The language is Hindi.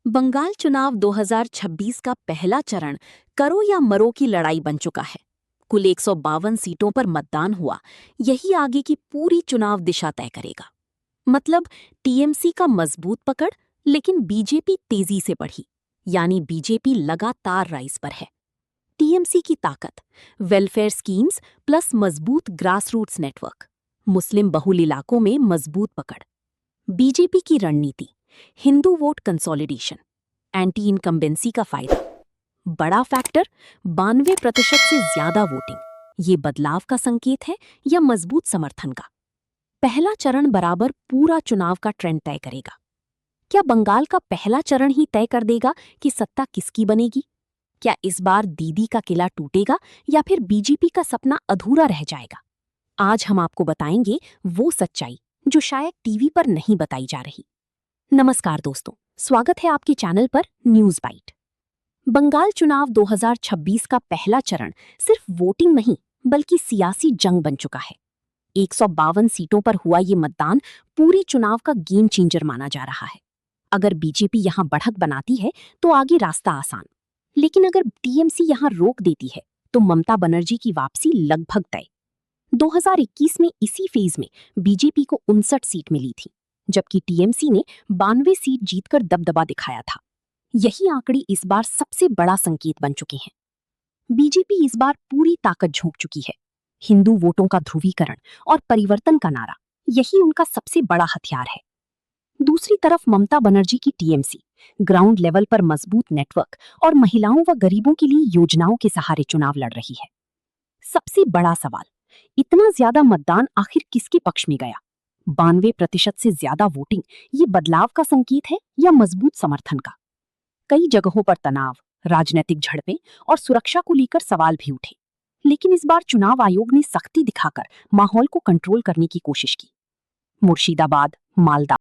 बंगाल चुनाव 2026 का पहला चरण करो या मरो की लड़ाई बन चुका है। कुल 152 सीटों पर मतदान हुआ। यही आगे की पूरी चुनाव दिशा तय करेगा। मतलब टीएमसी का मजबूत पकड़, लेकिन बीजेपी तेजी से बढ़ी। यानी बीजेपी लगातार राइज पर है। टीएमसी की ताकत, वेलफेयर स्कीम्स प्लस मजबूत ग्रासरूट्स नेटवर्क, मुस्लिम बहुल इलाकों में मजबूत पकड़। बीजेपी की रणनीति, Hindu vote consolidation, anti incumbency का फायदा। बड़ा फैक्टर, 92% से ज्यादा वोटिंग। ये बदलाव का संकेत है या मजबूत समर्थन का? पहला चरण बराबर पूरा चुनाव का ट्रेंड तय करेगा। क्या बंगाल का पहला चरण ही तय कर देगा कि सत्ता किसकी बनेगी? क्या इस बार दीदी का किला टूटेगा या फिर बीजेपी का सपना अधूरा रह जाएगा? आज हम आपको बताएंगे वो सच्चाई जो शायद टीवी पर नहीं बताई जा रही। नमस्कार दोस्तों, स्वागत है आपके चैनल पर न्यूज बाइट। बंगाल चुनाव 2026 का पहला चरण सिर्फ वोटिंग नहीं बल्कि सियासी जंग बन चुका है। 152 सीटों पर हुआ ये मतदान पूरी चुनाव का गेम चेंजर माना जा रहा है। अगर बीजेपी यहां बढ़त बनाती है तो आगे रास्ता आसान, लेकिन अगर टीएमसी यहां रोक देती है तो ममता बनर्जी की वापसी लगभग तय। 2021 में इसी फेज में बीजेपी को 59 सीट मिली थी, जबकि टीएमसी ने 92 सीट जीतकर दबदबा दिखाया था। यही आंकड़े इस बार सबसे बड़ा संकेत बन चुके हैं। बीजेपी इस बार पूरी ताकत झोंक चुकी है। हिंदू वोटों का ध्रुवीकरण और परिवर्तन का नारा, यही उनका सबसे बड़ा हथियार है। दूसरी तरफ ममता बनर्जी की टीएमसी ग्राउंड लेवल पर मजबूत नेटवर्क और महिलाओं व गरीबों के लिए योजनाओं के सहारे चुनाव लड़ रही है। सबसे बड़ा सवाल, इतना ज्यादा मतदान आखिर किसके पक्ष में गया? 92% से ज्यादा वोटिंग ये बदलाव का संकेत है या मजबूत समर्थन का? कई जगहों पर तनाव, राजनीतिक झड़पें और सुरक्षा को लेकर सवाल भी उठे, लेकिन इस बार चुनाव आयोग ने सख्ती दिखाकर माहौल को कंट्रोल करने की कोशिश की। मुर्शिदाबाद, मालदा,